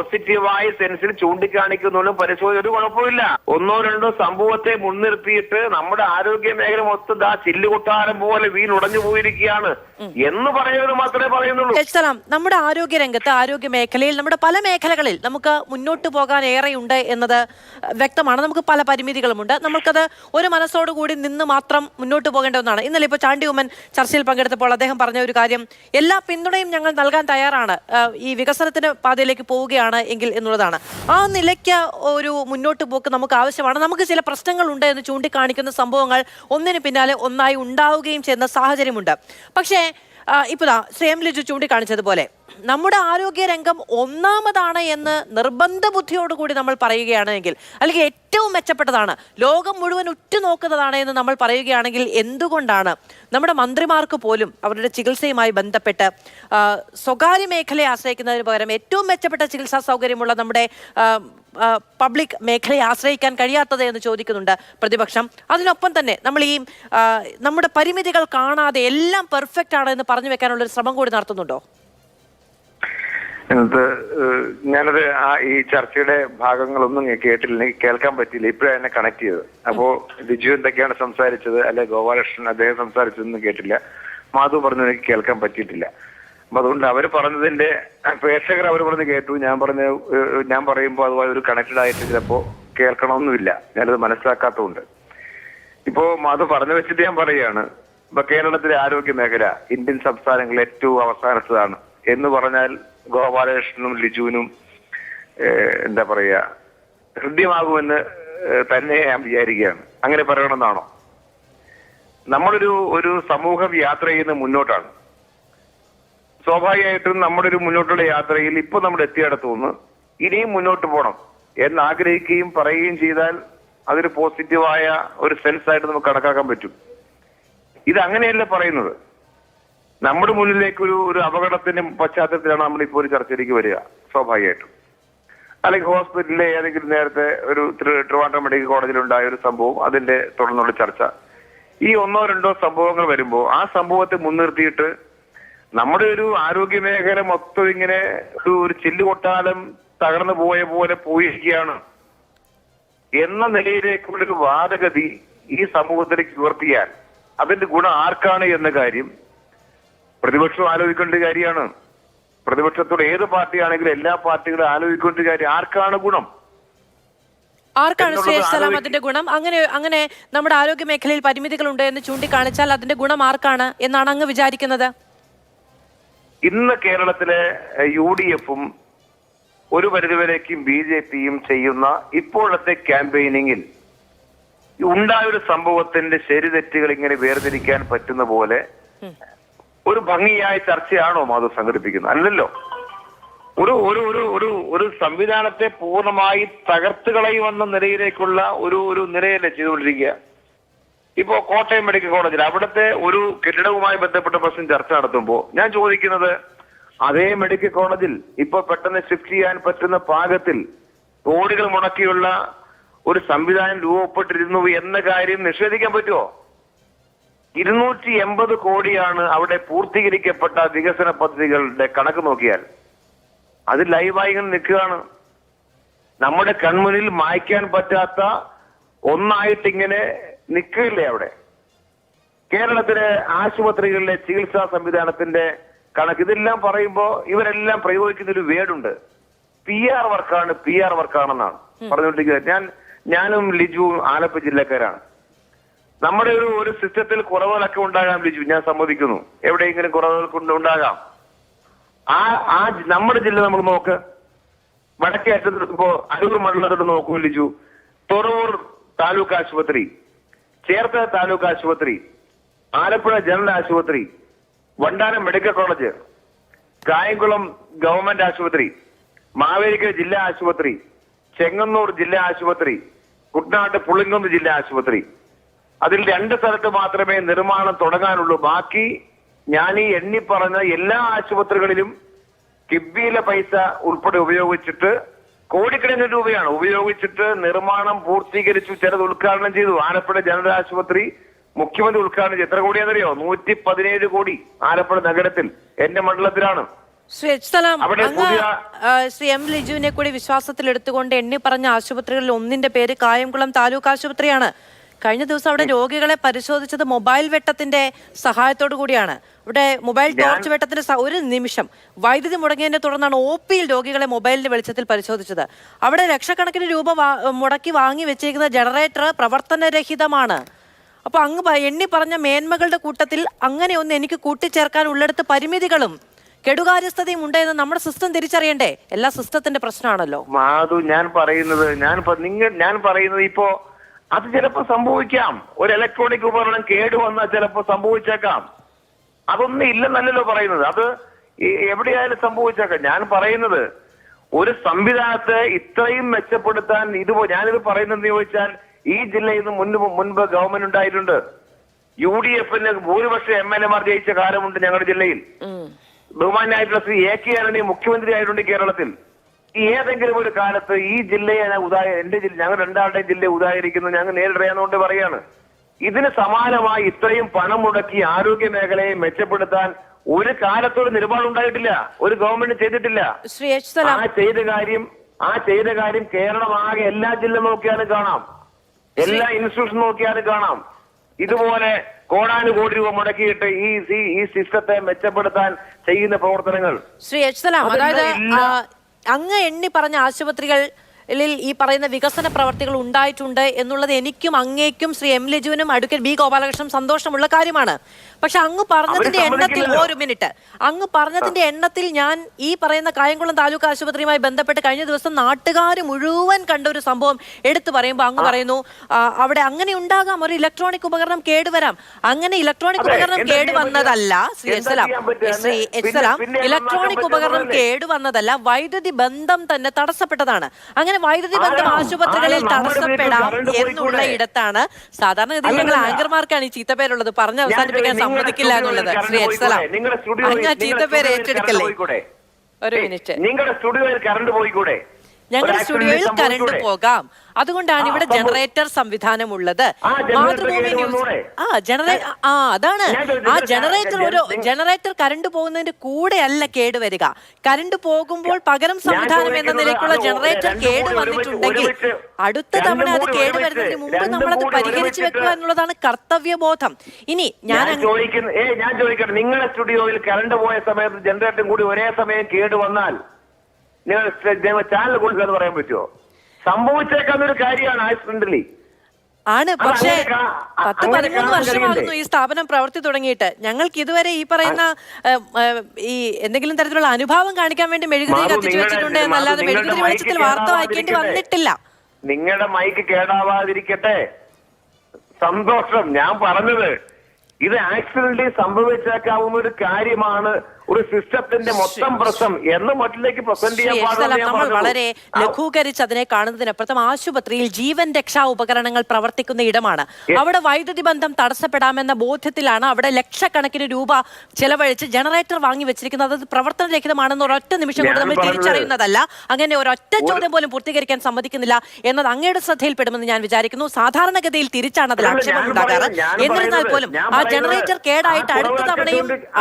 പോസിറ്റീവായ സെൻസിൽ ചൂണ്ടിക്കാണിക്കുന്നതിലും പരിശോധന ഒരു കുഴപ്പമില്ല. ഒന്നോ രണ്ടോ സംഭവത്തെ മുൻനിർത്തിയിട്ട് നമ്മുടെ ആരോഗ്യ മേഖല മൊത്തം ചില്ലുകൊട്ടാരം പോലെ വീണുടഞ്ഞു പോയിരിക്കുകയാണ് എന്ന് പറയുന്നത് മാത്രമേ പറയുന്നുള്ളൂ. നമ്മുടെ ആരോഗ്യ രംഗത്ത്, ആരോഗ്യ മേഖലയിൽ, നമ്മുടെ പല മേഖലകളിൽ നമുക്ക് മുന്നോട്ട് പോകാൻ ഏറെയുണ്ട് എന്നത് വ്യക്തമാണ്. നമുക്ക് പല പരിമിതികളുമുണ്ട്. നമുക്കത് ഒരു മനസ്സോടുകൂടി നിന്ന് മാത്രം മുന്നോട്ട് പോകേണ്ട ഒന്നാണ്. ഇന്നലെ ഇപ്പോൾ ചാണ്ടി ഉമ്മൻ ചർച്ചയിൽ പങ്കെടുത്തപ്പോൾ അദ്ദേഹം പറഞ്ഞ ഒരു കാര്യം, എല്ലാ പിന്തുണയും ഞങ്ങൾ നൽകാൻ തയ്യാറാണ്, ഈ വികസനത്തിന്റെ പാതയിലേക്ക് പോവുകയാണ് എങ്കിൽ എന്നുള്ളതാണ്. ആ നിലയ്ക്ക് ഒരു മുന്നോട്ട് പോക്ക് നമുക്ക് ആവശ്യമാണ്. നമുക്ക് ചില പ്രശ്നങ്ങളുണ്ട് എന്ന് ചൂണ്ടിക്കാണിക്കുന്ന സംഭവങ്ങൾ ഒന്നിന് പിന്നാലെ ഒന്നായി ഉണ്ടാവുകയും ചെയ്യുന്ന സാഹചര്യമുണ്ട്. പക്ഷേ ഇപ്പോൾ ശ്രീ എം ലിജു ചൂണ്ടിക്കാണിച്ചതുപോലെ നമ്മുടെ ആരോഗ്യ രംഗം ഒന്നാമതാണ് എന്ന് നിർബന്ധ ബുദ്ധിയോടുകൂടി നമ്മൾ പറയുകയാണെങ്കിൽ, അല്ലെങ്കിൽ ഏറ്റവും മെച്ചപ്പെട്ടതാണ്, ലോകം മുഴുവൻ ഉറ്റുനോക്കുന്നതാണ് എന്ന് നമ്മൾ പറയുകയാണെങ്കിൽ, എന്തുകൊണ്ടാണ് നമ്മുടെ മന്ത്രിമാർക്ക് പോലും അവരുടെ ചികിത്സയുമായി ബന്ധപ്പെട്ട് സ്വകാര്യ മേഖലയെ ആശ്രയിക്കുന്നതിന് പകരം ഏറ്റവും മെച്ചപ്പെട്ട ചികിത്സാ സൗകര്യമുള്ള നമ്മുടെ പബ്ലിക് മേഖലയെ ആശ്രയിക്കാൻ കഴിയാത്തത് എന്ന് ചോദിക്കുന്നുണ്ട് പ്രതിപക്ഷം. അതിനൊപ്പം തന്നെ നമ്മൾ ഈ നമ്മുടെ പരിമിതികൾ കാണാതെ എല്ലാം പെർഫെക്റ്റ് ആണ് എന്ന് പറഞ്ഞു വെക്കാനുള്ള ഒരു ശ്രമം കൂടി നടത്തുന്നുണ്ടോ? ഞാനത് ഈ ചർച്ചയുടെ ഭാഗങ്ങളൊന്നും കേട്ടില്ല, കേൾക്കാൻ പറ്റിയില്ല. ഇപ്പോഴാണ് എന്നെ കണക്ട് ചെയ്തത്. അപ്പോ ലിജു എന്തൊക്കെയാണ് സംസാരിച്ചത്, അല്ലെ ഗോപാലകൃഷ്ണൻ അദ്ദേഹം സംസാരിച്ചതൊന്നും കേട്ടില്ല. മാധു പറഞ്ഞു എനിക്ക് കേൾക്കാൻ പറ്റിയിട്ടില്ല. അപ്പൊ അതുകൊണ്ട് അവർ പറഞ്ഞതിന്റെ പ്രേക്ഷകർ അവർ പറഞ്ഞ് കേട്ടു, ഞാൻ പറയുമ്പോൾ അതുപോലെ ഒരു കണക്റ്റഡ് ആയിട്ട് ചിലപ്പോ കേൾക്കണമെന്നില്ല. ഞാനത് മനസ്സിലാക്കാത്തതുകൊണ്ട് ഇപ്പോ മാധു പറഞ്ഞു വെച്ചിട്ട് ഞാൻ പറയുകയാണ്, ഇപ്പൊ കേരളത്തിലെ ആരോഗ്യ മേഖല ഇന്ത്യൻ സംസ്ഥാനങ്ങളിൽ ഏറ്റവും അവസാനത്തതാണ് എന്ന് പറഞ്ഞാൽ ഗോപാലകൃഷ്ണനും ലിജുവിനും എന്താ പറയാ ഹൃദ്യമാകുമെന്ന് തന്നെ ഞാൻ വിചാരിക്കുകയാണ്. അങ്ങനെ പറയണമെന്നാണോ? നമ്മളൊരു സമൂഹം യാത്ര ചെയ്യുന്ന മുന്നോട്ടാണ്. സ്വാഭാവികമായിട്ടും നമ്മുടെ ഒരു മുന്നോട്ടുള്ള യാത്രയിൽ ഇപ്പൊ നമ്മൾ എത്തിയിടത്തുനിന്ന് ഇനിയും മുന്നോട്ട് പോകണം എന്ന് ആഗ്രഹിക്കുകയും പറയുകയും ചെയ്താൽ അതൊരു പോസിറ്റീവായ ഒരു സെൻസ് ആയിട്ട് നമുക്ക് കണക്കാക്കാൻ പറ്റും. ഇത് അങ്ങനെയല്ല പറയുന്നത്. നമ്മുടെ മുന്നിലേക്ക് ഒരു അപകടത്തിന്റെ പശ്ചാത്തലത്തിലാണ് നമ്മളിപ്പോൾ ഒരു ചർച്ചയിലേക്ക് വരിക സ്വാഭാവികമായിട്ടും. അല്ലെങ്കിൽ ഹോസ്പിറ്റലിലെ ഏതെങ്കിലും നേരത്തെ ഒരു ട്രിവാൻഡ്രം മെഡിക്കൽ കോളേജിലുണ്ടായ ഒരു സംഭവം, അതിന്റെ തുടർന്നുള്ള ചർച്ച, ഈ ഒന്നോ രണ്ടോ സംഭവങ്ങൾ വരുമ്പോൾ ആ സംഭവത്തെ മുൻനിർത്തിയിട്ട് നമ്മുടെ ഒരു ആരോഗ്യ മേഖല മൊത്തം ഇങ്ങനെ ഒരു ചില്ലുകൊട്ടാലം തകർന്നു പോയ പോലെ പോയിരിക്കുകയാണ് എന്ന നിലയിലേക്കുള്ളൊരു വാദഗതി ഈ സമൂഹത്തിലേക്ക് ഉയർത്തിയാൽ അതിന്റെ ഗുണം ആർക്കാണ് എന്ന കാര്യം പ്രതിപക്ഷം ആലോചിക്കേണ്ട കാര്യമാണ്. പ്രതിപക്ഷത്തോട് ഏത് പാർട്ടിയാണെങ്കിലും എല്ലാ പാർട്ടികളും ആലോചിക്കേണ്ട കാര്യം ആർക്കാണ് ഗുണം, ആർക്കാണ് അതിന്റെ ഗുണം? അങ്ങനെ നമ്മുടെ ആരോഗ്യ മേഖലയിൽ പരിമിതികളുണ്ട് എന്ന് ചൂണ്ടിക്കാണിച്ചാൽ അതിന്റെ ഗുണം ആർക്കാണ് എന്നാണ് അങ്ങ് വിചാരിക്കുന്നത്? ഇന്ന് കേരളത്തിലെ UDFും ഒരു പരിധിവരേക്കും BJPയും ചെയ്യുന്ന ഇപ്പോഴത്തെ ക്യാമ്പയിനിങ്ങിൽ ഉണ്ടായൊരു സംഭവത്തിന്റെ ശരിതെറ്റുകൾ ഇങ്ങനെ വേർതിരിക്കാൻ പറ്റുന്ന പോലെ ഒരു ഭംഗിയായ ചർച്ചയാണോ മാധു സംഘടിപ്പിക്കുന്നത്? അല്ലല്ലോ. ഒരു സംവിധാനത്തെ പൂർണ്ണമായി തകർത്ത് കളയുമെന്ന നിലയിലേക്കുള്ള ഒരു നിലയല്ലേ ചെയ്തുകൊണ്ടിരിക്കുക. ഇപ്പോ കോട്ടയം മെഡിക്കൽ കോളേജിൽ അവിടുത്തെ ഒരു കെട്ടിടവുമായി ബന്ധപ്പെട്ട പ്രശ്നം ചർച്ച നടത്തുമ്പോൾ ഞാൻ ചോദിക്കുന്നത്, അതേ മെഡിക്കൽ കോളേജിൽ ഇപ്പൊ പെട്ടെന്ന് ഷിഫ്റ്റ് ചെയ്യാൻ പറ്റുന്ന പാകത്തിൽ കോടികൾ മുടക്കിയുള്ള ഒരു സംവിധാനം രൂപപ്പെട്ടിരുന്നു എന്ന കാര്യം നിഷേധിക്കാൻ പറ്റുമോ? 280 കോടിയാണ് അവിടെ പൂർത്തീകരിക്കപ്പെട്ട വികസന പദ്ധതികളുടെ കണക്ക് നോക്കിയാൽ. അത് ലൈവായി ഇങ്ങനെ നിൽക്കുകയാണ്. നമ്മുടെ കൺമുന്നിൽ മായ്ക്കാൻ പറ്റാത്ത ഒന്നായിട്ടിങ്ങനെ നിൽക്കില്ലേ അവിടെ. കേരളത്തിലെ ആശുപത്രികളിലെ ചികിത്സാ സംവിധാനത്തിന്റെ കണക്ക് ഇതെല്ലാം പറയുമ്പോൾ ഇവരെല്ലാം പ്രയോഗിക്കുന്ന ഒരു വേർഡുണ്ട്, PR വർക്കാണെന്നാണ് പറഞ്ഞുകൊണ്ടിരിക്കുന്നത്. ഞാനും ലിജുവും ആലപ്പുഴ ജില്ലക്കാരാണ്. നമ്മുടെ ഒരു സിസ്റ്റത്തിൽ കുറവുകളൊക്കെ ഉണ്ടാകാം ലിജു, ഞാൻ സമ്മതിക്കുന്നു. എവിടെയെങ്കിലും കുറവുകൾ ഉണ്ടാകാം. ആ നമ്മുടെ ജില്ല നമ്മൾ നോക്ക്, വടക്കേ അറ്റത്തിപ്പോ അരൂർ മണ്ഡലത്തോട് നോക്കൂ ലിജു. തുറവൂർ താലൂക്ക് ആശുപത്രി, ചേർത്തല താലൂക്ക് ആശുപത്രി, ആലപ്പുഴ ജനറൽ ആശുപത്രി, Vandanam medical college, Kayamkulam government ആശുപത്രി, മാവേലിക്കര ജില്ലാ ആശുപത്രി, ചെങ്ങന്നൂർ ജില്ലാ ആശുപത്രി, കുട്ടനാട് പുളിങ്കുന്ന് ജില്ലാ ആശുപത്രി. അതിൽ 2 സ്ഥലത്ത് മാത്രമേ നിർമ്മാണം തുടങ്ങാനുള്ളൂ. ബാക്കി ഞാൻ ഈ എണ്ണി പറഞ്ഞ എല്ലാ ആശുപത്രികളിലും കിബിയിലെ പൈസ ഉൾപ്പെടെ ഉപയോഗിച്ചിട്ട് കോടിക്കണക്കിന് രൂപയാണ് ഉപയോഗിച്ചിട്ട് നിർമ്മാണം പൂർത്തീകരിച്ചു. ചിലത് ഉദ്ഘാടനം ചെയ്തു. ആലപ്പുഴ ജനറൽ ആശുപത്രി മുഖ്യമന്ത്രി ഉദ്ഘാടനം ചെയ്തു. എത്ര കോടിയാണെന്നറിയോ? 117 കോടി. ആലപ്പുഴ നഗരത്തിൽ, എന്റെ മണ്ഡലത്തിലാണ്. ശ്രീ എച്ച് സലാം, അവിടെ അങ്ങ് പുതിയ ശ്രീ എം ലിജുവിനെ കൂടി വിശ്വാസത്തിൽ എടുത്തുകൊണ്ട് എണ്ണി പറഞ്ഞ ആശുപത്രികളിൽ ഒന്നിന്റെ പേര് കായംകുളം താലൂക്ക് ആശുപത്രിയാണ്. കഴിഞ്ഞ ദിവസം അവിടെ രോഗികളെ പരിശോധിച്ചത് മൊബൈൽ വെട്ടത്തിന്റെ സഹായത്തോടു കൂടിയാണ്. ഇവിടെ മൊബൈൽ ടോർച്ച് വെട്ടത്തിന്റെ ഒരു നിമിഷം വൈദ്യുതി മുടങ്ങിയതിനെ തുടർന്നാണ് OP-യിൽ രോഗികളെ മൊബൈലിന്റെ വെളിച്ചത്തിൽ പരിശോധിച്ചത്. അവിടെ ലക്ഷക്കണക്കിന് രൂപ മുടക്കി വാങ്ങി വെച്ചിരിക്കുന്ന ജനറേറ്റർ പ്രവർത്തനരഹിതമാണ്. അപ്പൊ അങ്ങ് എണ്ണി പറഞ്ഞ മേന്മകളുടെ കൂട്ടത്തിൽ അങ്ങനെ ഒന്ന് എനിക്ക് കൂട്ടിച്ചേർക്കാൻ ഉള്ളിടത്ത് പരിമിതികളും കെടുകാര്യസ്ഥതയും ഉണ്ടെന്ന് നമ്മുടെ സിസ്റ്റം തിരിച്ചറിയണ്ടേ? എല്ലാ സിസ്റ്റത്തിന്റെ പ്രശ്നമാണല്ലോ. മാധു, ഞാൻ പറയുന്നത് ഇപ്പോ അത് ചിലപ്പോ സംഭവിക്കാം. ഒരു ഇലക്ട്രോണിക് ഉപകരണം കേടുവന്നാൽ ചിലപ്പോ സംഭവിച്ചേക്കാം. അതൊന്നും ഇല്ലെന്നല്ലല്ലോ പറയുന്നത്. അത് എവിടെയായാലും സംഭവിച്ചേക്കാം. ഞാൻ പറയുന്നത് ഒരു സംവിധാനത്തെ ഇത്രയും മെച്ചപ്പെടുത്താൻ ഞാനിത് പറയുന്നതെന്ന് ചോദിച്ചാൽ ഈ ജില്ലയിൽ നിന്ന് മുൻപ് ഗവൺമെന്റ് ഉണ്ടായിട്ടുണ്ട്. UDF-ന് ഭൂരിപക്ഷം MLA-മാർ ജയിച്ച കാലമുണ്ട് ഞങ്ങളുടെ ജില്ലയിൽ. ബഹുമാനായിട്ടുള്ള ശ്രീ AK ആന്റണി മുഖ്യമന്ത്രി ആയിട്ടുണ്ട് കേരളത്തിൽ. ഏതെങ്കിലും ഒരു കാലത്ത് ഈ ജില്ലയെ എന്റെ ജില്ല, ഞങ്ങൾ രണ്ടാളുടെയും ജില്ലയെ ഉദാഹരിക്കുന്നത് ഞങ്ങൾ നേരിടറിയാന്നുകൊണ്ട് പറയാണ്. ഇതിന് സമാനമായി ഇത്രയും പണം മുടക്കി ആരോഗ്യ മേഖലയെ മെച്ചപ്പെടുത്താൻ ഒരു കാലത്തോട് നിലപാടുണ്ടായിട്ടില്ല, ഒരു ഗവൺമെന്റ് ചെയ്തിട്ടില്ല. ആ ചെയ്ത കാര്യം കേരളമാകെ എല്ലാ ജില്ല നോക്കിയാലും കാണാം, എല്ലാ ഇൻസ്റ്റിറ്റ്യൂഷൻ നോക്കിയാലും കാണാം. ഇതുപോലെ കോടാനുകോടി രൂപ മുടക്കിയിട്ട് ഈ സിസ്റ്റത്തെ മെച്ചപ്പെടുത്താൻ ചെയ്യുന്ന പ്രവർത്തനങ്ങൾ. ശ്രീ എച്ച് സലാം, അതായത് അങ്ങ് എണ്ണി പറഞ്ഞ ആശുപത്രികളിൽ ഈ പറയുന്ന വികസന പ്രവർത്തികൾ ഉണ്ടായിട്ടുണ്ട് എന്നുള്ളത് എനിക്കും അങ്ങേക്കും ശ്രീ എം ലിജുവിനും അഡ്വക്കേറ്റ് B ഗോപാലകൃഷ്ണൻ സന്തോഷമുള്ള കാര്യമാണ്. പക്ഷെ അങ്ങ് പറഞ്ഞതിന്റെ എണ്ണത്തിൽ ഒരു മിനിറ്റ്, അങ്ങ് പറഞ്ഞതിന്റെ എണ്ണത്തിൽ ഞാൻ ഈ പറയുന്ന കായംകുളം താലൂക്ക് ആശുപത്രിയുമായി ബന്ധപ്പെട്ട് കഴിഞ്ഞ ദിവസം നാട്ടുകാർ മുഴുവൻ കണ്ട ഒരു സംഭവം എടുത്തു പറയുമ്പോൾ അങ്ങ് പറയുന്നു അവിടെ അങ്ങനെ ഉണ്ടാകാം, ഒരു ഇലക്ട്രോണിക് ഉപകരണം കേടുവരാം. അങ്ങനെ ഇലക്ട്രോണിക് ഉപകരണം കേടുവന്നതല്ല ശ്രീ എച്ച് സലാം, ഇലക്ട്രോണിക് ഉപകരണം കേടുവന്നതല്ല, വൈദ്യുതി ബന്ധം തന്നെ തടസ്സപ്പെട്ടതാണ്. അങ്ങനെ വൈദ്യുതി ബന്ധം ആശുപത്രികളിൽ തടസ്സപ്പെടാം എന്നുള്ള ഇടത്താണ് സാധാരണഗതിയിൽ ഞങ്ങൾ ആങ്കർമാർക്കാണ് ഈ ചീത്തപ്പേരുള്ളത്, പറഞ്ഞ് അവസാനിപ്പിക്കാൻ സമ്മതിക്കില്ല എന്നുള്ളത്. ശ്രീ എച്ച് സലാം, അങ്ങ് ആ ചീത്തപ്പേര് ഏറ്റെടുക്കല്ലേ? ഒരു മിനിറ്റ്, നിങ്ങളുടെ സ്റ്റുഡിയോയിൽ കറണ്ട് പോയിക്കൂടെ? ഞങ്ങളുടെ സ്റ്റുഡിയോയിൽ കറണ്ട് പോകാം, അതുകൊണ്ടാണ് ഇവിടെ ജനറേറ്റർ സംവിധാനം ഉള്ളത്. മാതൃഭൂമി ന്യൂസ് അതാണ് ആ ജനറേറ്റർ കറണ്ട് പോകുന്നതിന്റെ കൂടെ അല്ല കേട് വരിക. കറണ്ട് പോകുമ്പോൾ പകരം സംവിധാനം എന്ന നിലയ്ക്കുള്ള ജനറേറ്റർ കേട് വന്നിട്ടുണ്ടെങ്കിൽ അടുത്ത തവണ അത് കേട് വരുന്നതിന് മുമ്പ് നമ്മളത് പരിഹരിച്ചു വെക്കുക എന്നുള്ളതാണ് കർത്തവ്യബോധം. ഇനി ഞാൻ ചോദിക്കട്ടെ, നിങ്ങളുടെ സ്റ്റുഡിയോയിൽ കറണ്ട് പോയ സമയത്ത് ജനറേറ്ററും കൂടി ഒരേ സമയം കേട് വന്നാൽ നിങ്ങൾ ചാനൽ കൊടുക്കുക എന്ന് പറയാൻ പറ്റുമോ? സംഭവിച്ചേക്കാവുന്നൊരു കാര്യമാണ് ആക്സിഡന്റലി ആണ്. പക്ഷേ 10-13 വർഷമാകുന്നു ഈ സ്ഥാപനം പ്രവർത്തി തുടങ്ങിയിട്ട്. ഞങ്ങൾക്ക് ഇതുവരെ ഈ പറയുന്ന ഈ എന്തെങ്കിലും തരത്തിലുള്ള അനുഭാവം കാണിക്കാൻ വേണ്ടി മെഴുകുതിരി കത്തിച്ചു വെച്ചിട്ടുണ്ട് എന്നല്ലാതെ മെഴുകുതിരി വെളിച്ചത്തിൽ വാർത്ത വായിക്കേണ്ടി വന്നിട്ടില്ല. നിങ്ങളുടെ മൈക്ക് കേടാവാതിരിക്കട്ടെ, സന്തോഷം. ഞാൻ പറഞ്ഞത് ഇത് ആക്സിഡന്റലി സംഭവിച്ചേക്കാവുന്ന ഒരു കാര്യമാണ്, ഒരു സിസ്റ്റത്തിന്റെ മൊത്തം പ്രശ്നം എന്ന് മറ്റിലേക്ക് പ്രസന്റ് ചെയ്യാൻ നമ്മൾ വളരെ ലഘൂകരിച്ച് അതിനെ കാണുന്നതിനപ്പുറത്തും ആശുപത്രിയിൽ ജീവൻ രക്ഷാ ഉപകരണങ്ങൾ പ്രവർത്തിക്കുന്ന ഇടമാണ്. അവിടെ വൈദ്യുതി ബന്ധം തടസ്സപ്പെടാമെന്ന ബോധ്യത്തിലാണ് അവിടെ ലക്ഷക്കണക്കിന് രൂപ ചെലവഴിച്ച് ജനറേറ്റർ വാങ്ങി വെച്ചിരിക്കുന്നത്. അത് പ്രവർത്തനരഹിതമാണെന്ന് ഒരൊറ്റ നിമിഷം കൊണ്ട് നമ്മൾ തിരിച്ചറിയുന്നതല്ല. അങ്ങനെ ഒരൊറ്റ ചോദ്യം പോലും പൂർത്തീകരിക്കാൻ സമ്മതിക്കുന്നില്ല എന്നത് അങ്ങയുടെ ശ്രദ്ധയിൽപ്പെടുമെന്ന് ഞാൻ വിചാരിക്കുന്നു. സാധാരണഗതിയിൽ തിരിച്ചാണ് അതിൽ ആക്ഷേപം ഉണ്ടാകാറ്. എന്നിരുന്നാൽ പോലും ആ ജനറേറ്റർ കേടായിട്ട്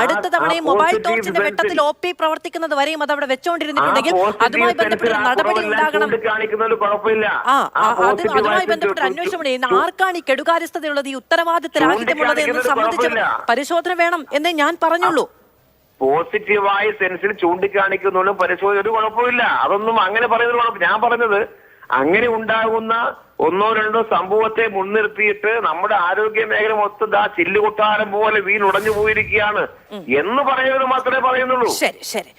അടുത്ത തവണയും മൊബൈൽ ടോർച്ചിന്റെ വെട്ടത്തിൽ OP പ്രവർത്തിക്കുന്നത് വരെയും അത് അവിടെ വെച്ചോണ്ടിരുന്നിട്ടുണ്ടെങ്കിൽ അതുമായി ബന്ധപ്പെട്ട നടപടി ഉണ്ടാകണം. അതുമായി ബന്ധപ്പെട്ട അന്വേഷണം ആർക്കാണ് ഈ കെടുകാര്യസ്ഥതയുള്ളത്, ഈ ഉത്തരവാദിത്തരാഹിത്യമുള്ളത് എന്ന് സംബന്ധിച്ച് പരിശോധന വേണം എന്നേ ഞാൻ പറഞ്ഞുള്ളൂ. പോസിറ്റീവായ സെൻസിൽ ചൂണ്ടിക്കാണിക്കുന്നതും പരിശോധന ഒരു കുഴപ്പമില്ല. അതൊന്നും അങ്ങനെ പറയുന്നത് കുഴപ്പം. ഞാൻ പറഞ്ഞത് അങ്ങനെ ഉണ്ടാകുന്ന ഒന്നോ രണ്ടോ സംഭവത്തെ മുൻനിർത്തിയിട്ട് നമ്മുടെ ആരോഗ്യ മേഖല മൊത്തം ചില്ലുകൊട്ടാരം പോലെ വീണുടഞ്ഞു പോയിരിക്കുകയാണ് എന്ന് പറയുന്നത് മാത്രമേ പറയുന്നുള്ളൂ. ശരി ശരി.